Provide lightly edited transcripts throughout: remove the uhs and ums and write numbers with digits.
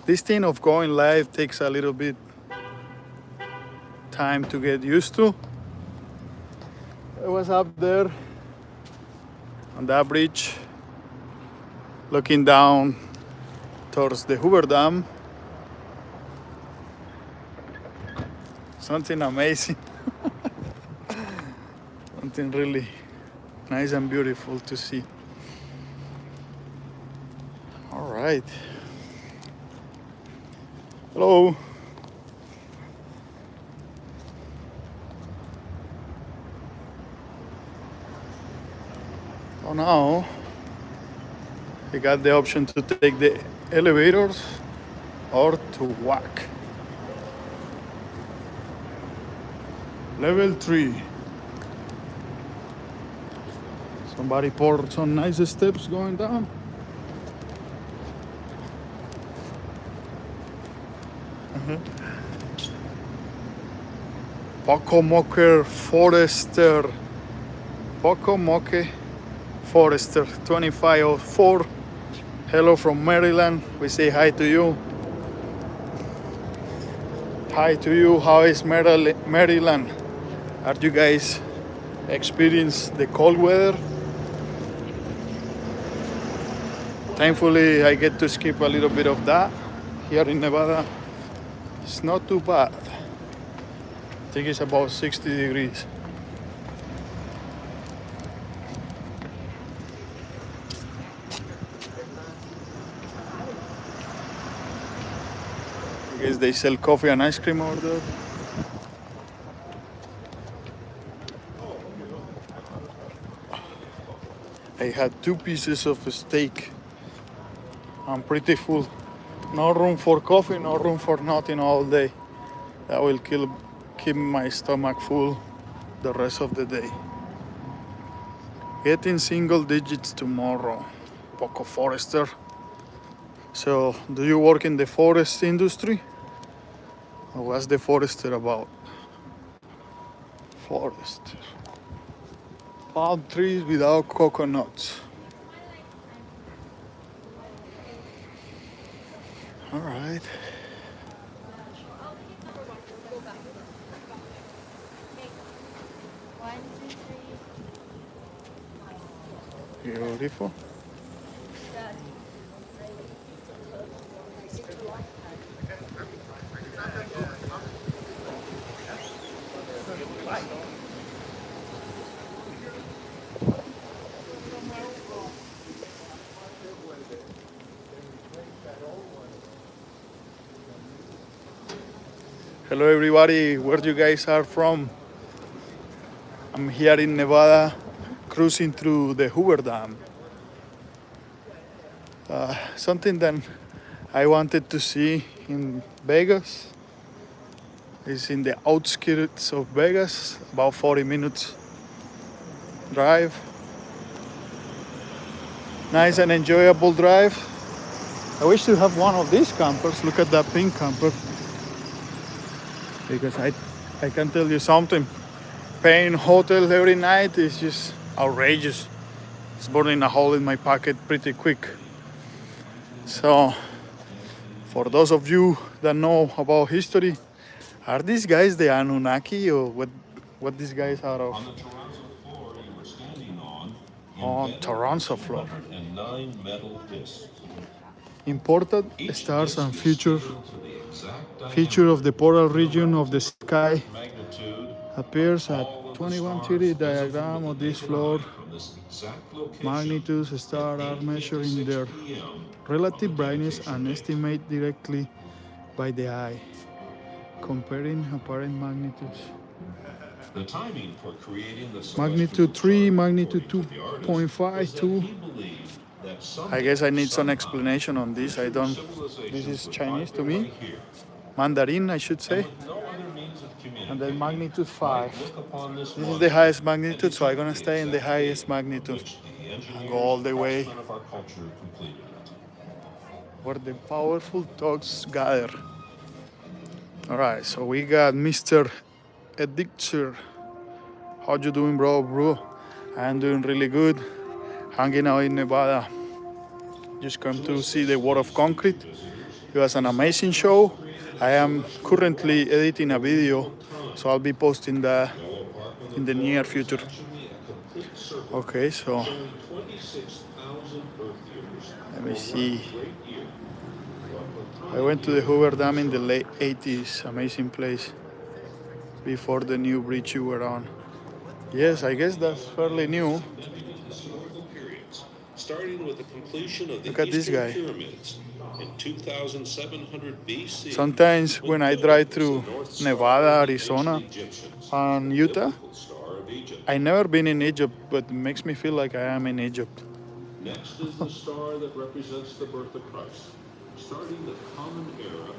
This thing of going live takes a little bit time to get used to. I was up there on that bridge looking down towards the Hoover Dam. Something amazing. Something really nice and beautiful to see. All right. Hello. So now you got the option to take the elevators or to walk. Level 3. Somebody poured some nice steps going down. Pocomoke Forester. Pocomoke Forester 2504. Hello from Maryland. We say hi to you. Hi to you. How is Maryland? Are you guys experience the cold weather? Thankfully, I get to skip a little bit of that. Here in Nevada, it's not too bad. I think it's about 60 degrees. I guess they sell coffee and ice cream over there. I had 2 pieces of steak. I'm pretty full. No room for coffee, no room for nothing all day. That will keep my stomach full the rest of the day. Getting single digits tomorrow. Poco Forester. So, do you work in the forest industry? Or what's the forester about? Forester. Palm trees without coconuts. All right. Beautiful. Hello everybody, where you guys are from? I'm here in Nevada, cruising through the Hoover Dam. Something that I wanted to see in Vegas. It's in the outskirts of Vegas, about 40 minutes drive. Nice and enjoyable drive. I wish to have one of these campers. Look at that pink camper. Because I can tell you something, paying hotel every night is just outrageous. It's burning a hole in my pocket pretty quick. So, for those of you that know about history, are these guys the Anunnaki or what these guys are of? On the Toronto floor you were standing On Toronto floor. 109 metal discs. Imported stars and feature of the polar region of the sky appears at 2130 diagram of this floor. Magnitudes stars are measured in their relative brightness and estimated directly by the eye, comparing apparent magnitudes. The timing for creating the Magnitude 3, magnitude 2.5, 2. I guess I need some explanation on this. This is Chinese to me. Mandarin, I should say. And then magnitude 5. This is the highest magnitude, so I'm gonna stay in the highest magnitude and go all the way where the powerful thoughts gather. All right, so we got Mr. Edixer. How you doing, bro? I'm doing really good. Hanging out in Nevada. Just come to see the World of Concrete. It was an amazing show. I am currently editing a video, so I'll be posting that in the near future. Okay, so let me see. I went to the Hoover Dam in the late 80s. Amazing place. Before the new bridge you were on. Yes, I guess that's fairly new. Starting with the completion of the Look at this Eastern guy. Pyramids in 2700 BC. Sometimes when I drive through Nevada, Arizona, and Utah, I never been in Egypt, but it makes me feel like I am in Egypt. Next is the star that represents the birth of Christ, starting the common era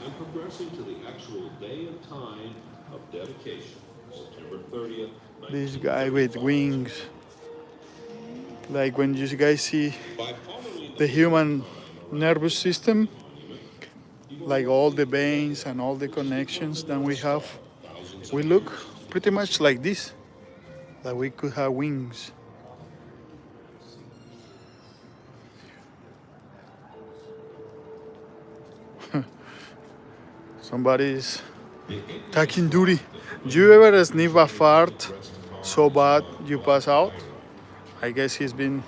and progressing to the actual day and time of dedication, September 30th. This guy with wings. Like when you guys see the human nervous system, like all the veins and all the connections that we have, we look pretty much like this, that we could have wings. Somebody's taking duty. Do you ever sniff a fart so bad you pass out? I guess he's been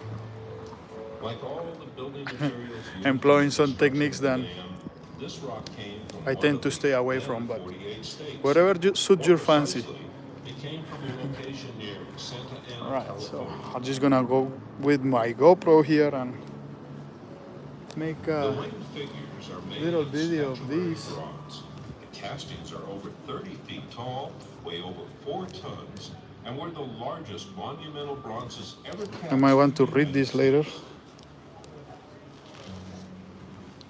employing some techniques that I tend to stay away from, but whatever suits your fancy. Alright, so I'm just gonna go with my GoPro here and make a little video of these. The castings are over 30 feet tall, weigh over 4 tons, and were the largest monumental bronzes ever cast. I might want to read this later.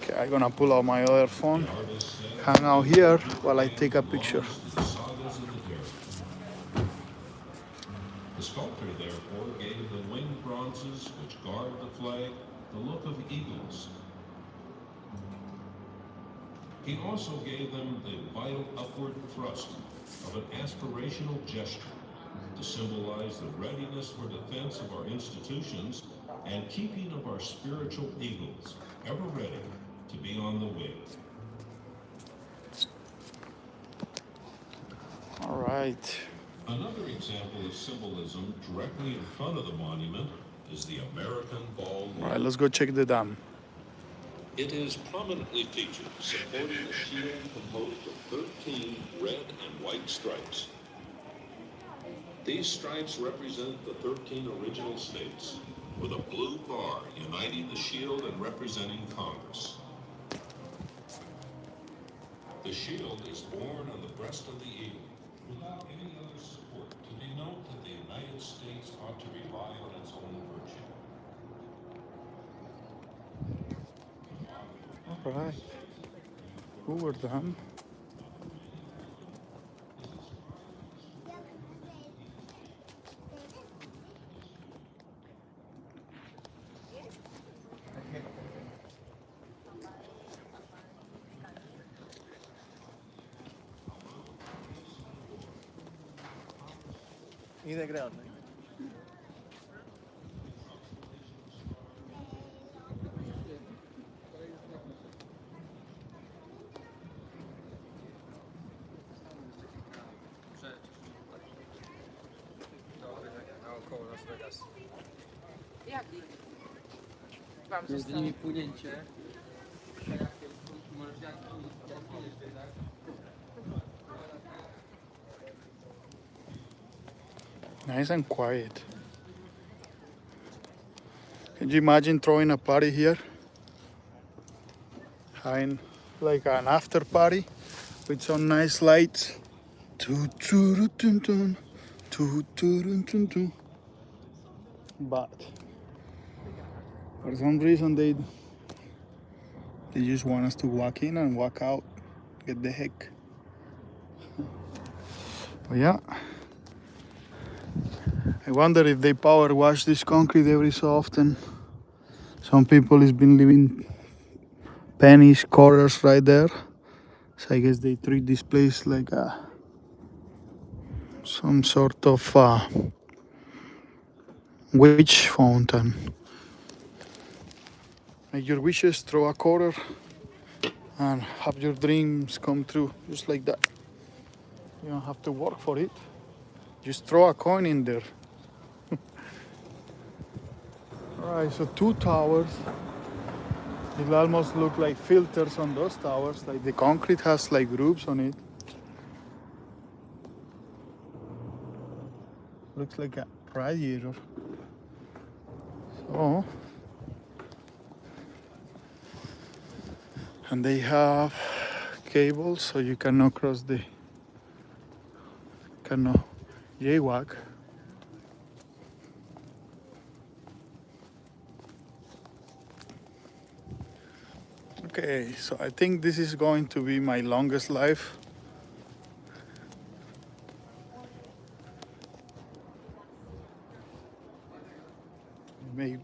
Okay, I'm gonna pull out my other phone, hang out here while I take a picture. The sculptor, therefore, gave the winged bronzes which guard the flag the look of eagles. He also gave them the vital upward thrust of an aspirational gesture to symbolize the readiness for defense of our institutions and keeping of our spiritual eagles, ever ready to be on the wing. All right. Another example of symbolism directly in front of the monument is the American ball. All right, let's go check the dam. It is prominently featured, supporting a shield composed of 13 red and white stripes. These stripes represent the 13 original states, with a blue bar uniting the shield and representing Congress. The shield is borne on the breast of the eagle, without any other support, to denote that the United States ought to rely on its own virtue. All right. Hoover Dam. Either ground. Między nimi płynięcie. Nice and quiet. Can you imagine throwing a party here? Having like an after party with some nice lights. But for some reason they just want us to walk in and walk out. Get the heck. But yeah. I wonder if they power wash this concrete every so often. Some people has been leaving pennies, quarters right there. So I guess they treat this place like some sort of witch fountain. Make your wishes, throw a quarter, and have your dreams come true just like that. You don't have to work for it. Just throw a coin in there. Alright, so 2 towers. It almost look like filters on those towers, like the concrete has like grooves on it. Looks like a radiator. So, and they have cables so you cannot cross cannot jaywalk. Okay, so I think this is going to be my longest life. Maybe.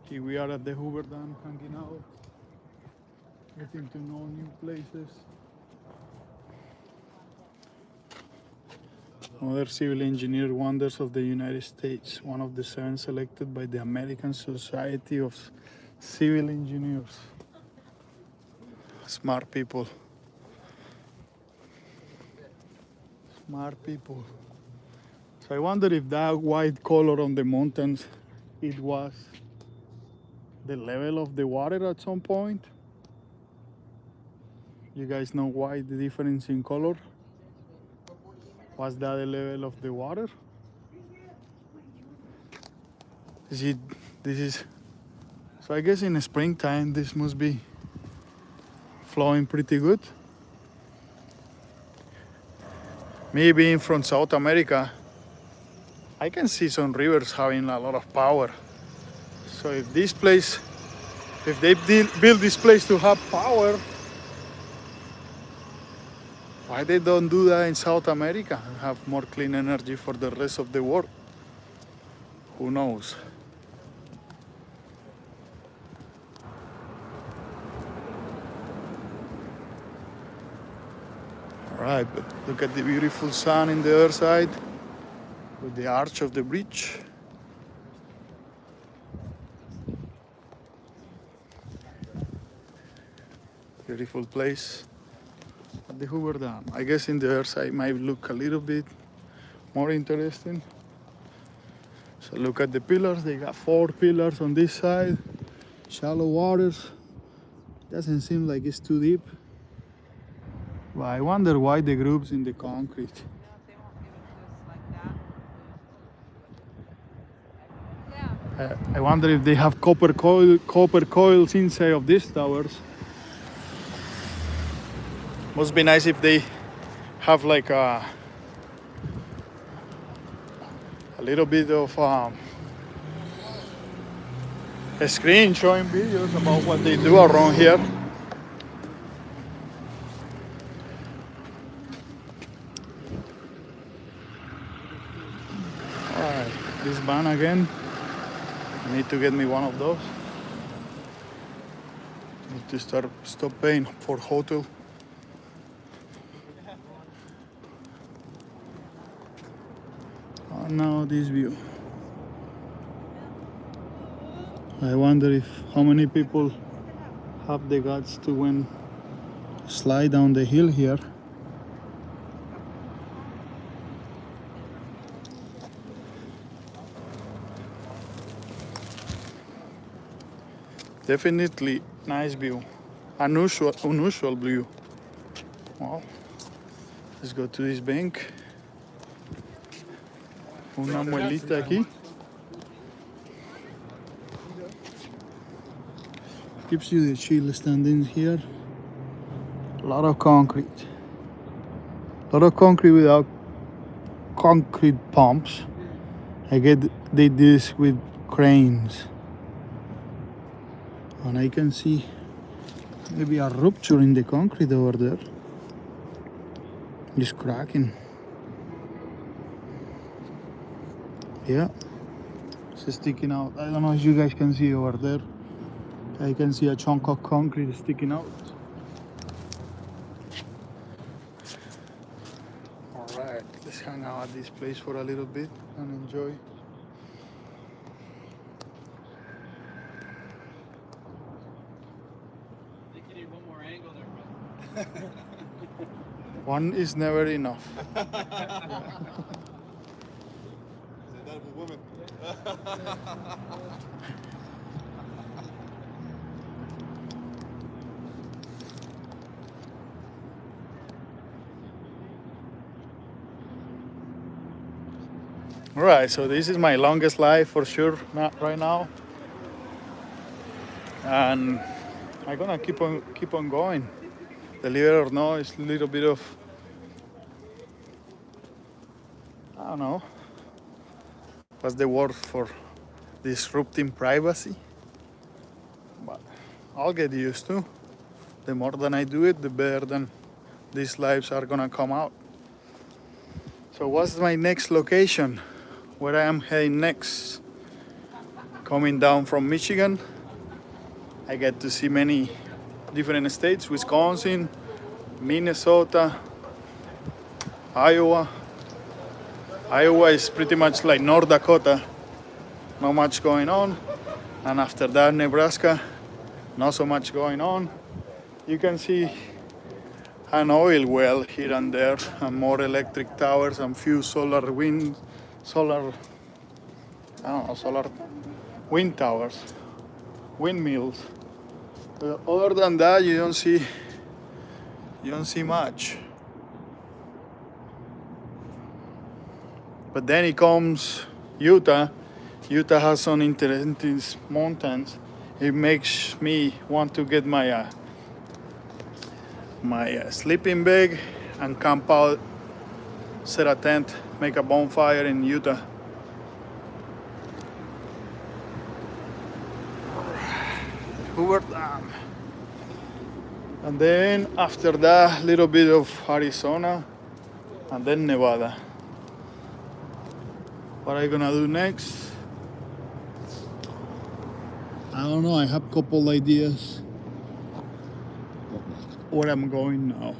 Here we are at the Hoover Dam, hanging out, getting to know new places. Other civil engineer wonders of the United States, one of the 7 selected by the American Society of Civil Engineers. Smart people. Smart people. So I wonder if that white color on the mountains, it was the level of the water at some point. You guys know why the difference in color? Was that the level of the water? This is, so I guess in springtime this must be flowing pretty good. Me being from South America, I can see some rivers having a lot of power. So if this place, if they build this place to have power, why they don't do that in South America and have more clean energy for the rest of the world? Who knows? All right, but look at the beautiful sun in the other side with the arch of the bridge. Beautiful place. The Hoover Dam. I guess in the other side might look a little bit more interesting. So look at the pillars. They got 4 pillars on this side. Shallow waters. Doesn't seem like it's too deep. But I wonder why the grooves in the concrete. I wonder if they have copper coils inside of these towers. Must be nice if they have like a little bit of a screen showing videos about what they do around here. Alright, this van again. I need to get me one of those. Need to stop paying for hotel. Now this view. I wonder if how many people have the guts to slide down the hill here. Definitely nice view. Unusual view. Well, let's go to this bank. Una muelita aquí. Gives you the chill standing here. A lot of concrete. A lot of concrete without concrete pumps. I get they did this with cranes. And I can see maybe a rupture in the concrete over there. Just cracking. Yeah, it's sticking out. I don't know if you guys can see over there. I can see a chunk of concrete sticking out. Alright, let's hang out at this place for a little bit and enjoy. One is never enough. All right, so this is my longest life for sure right now, and I'm gonna keep on going. Believe it or not, it's a little bit of, I don't know, what's the word for disrupting privacy, but I'll get used to. The more than I do it, the better than these lives are gonna come out. So what's my next location? Where I am heading next? Coming down from Michigan, I get to see many different states: Wisconsin, Minnesota, Iowa. Iowa is pretty much like North Dakota, not much going on. And after that, Nebraska, not so much going on. You can see an oil well here and there, and more electric towers, and few solar wind towers, windmills. Other than that, you don't see much. But then it comes Utah. Utah has some interesting mountains. It makes me want to get my sleeping bag and camp out, set a tent, make a bonfire in Utah. Hoover Dam. And then after that, a little bit of Arizona, and then Nevada. What are you gonna do next? I don't know, I have a couple ideas where I'm going now.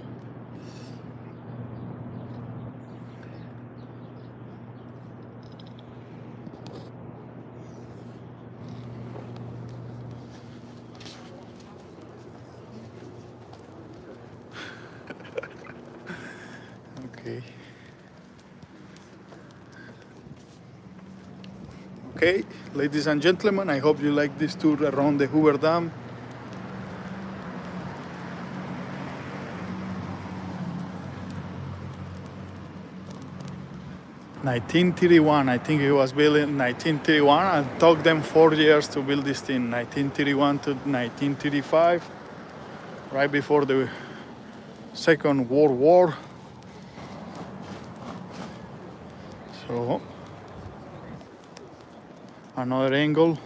Okay. Okay, ladies and gentlemen, I hope you like this tour around the Hoover Dam. (1931), I think it was built in 1931. It took them 4 years to build this thing, 1931 to 1935, right before the Second World War. So, another angle.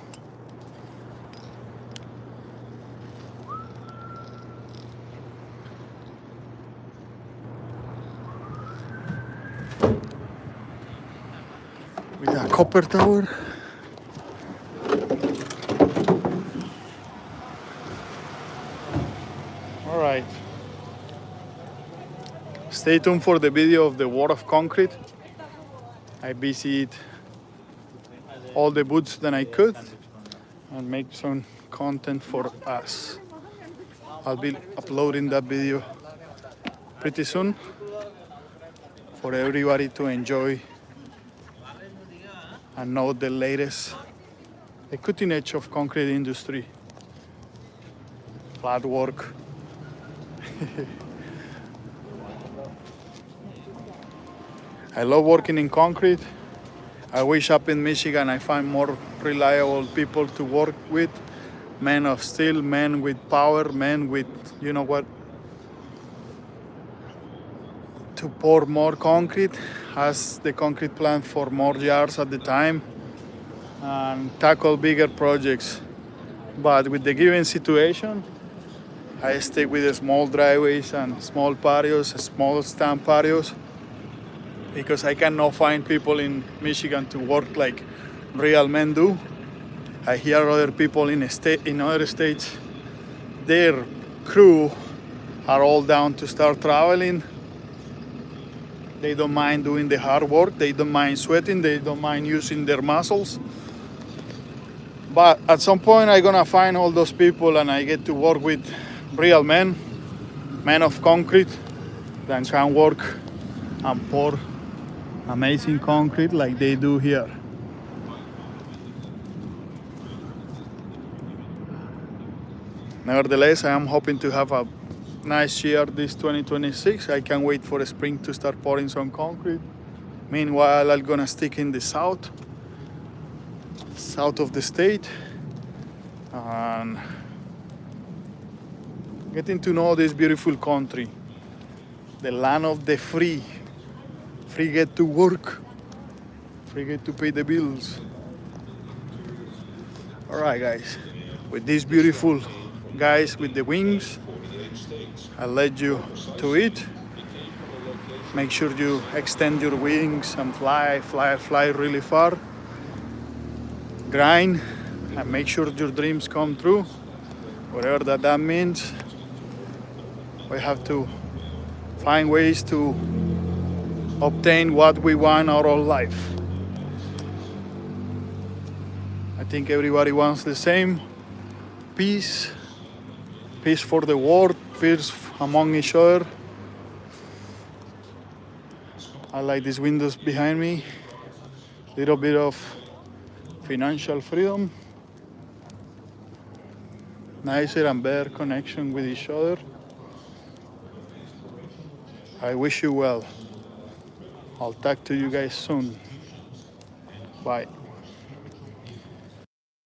With a copper tower. All right. Stay tuned for the video of the World of Concrete. I visit all the booths that I could and make some content for us. I'll be uploading that video pretty soon for everybody to enjoy and know the latest, the cutting edge of concrete industry, flat work. I love working in concrete. I wish up in Michigan I find more reliable people to work with, men of steel, men with power, men with, you know what, to pour more concrete, has the concrete plant for more yards at the time, and tackle bigger projects. But with the given situation, I stick with the small driveways and small patios, small stand patios, because I cannot find people in Michigan to work like real men do. I hear other people in other states, their crew are all down to start traveling. They don't mind doing the hard work, they don't mind sweating, they don't mind using their muscles. But at some point I'm gonna find all those people and I get to work with real men men of concrete that can work and pour amazing concrete like they do here. Nevertheless, I am hoping to have a nice year this 2026. I can't wait for spring to start pouring some concrete. Meanwhile, I'm gonna stick in the south of the state and getting to know this beautiful country, the land of the free. Free get to work, free get to pay the bills. All right, guys, with these beautiful guys with the wings, I'll let you to it. Make sure you extend your wings and fly really far. Grind and make sure your dreams come true. Whatever that means, we have to find ways to obtain what we want out of life. I think everybody wants the same peace for the world, peace among each other. I like these windows behind me, little bit of financial freedom, nicer and better connection with each other. I wish you well. I'll talk to you guys soon. Bye.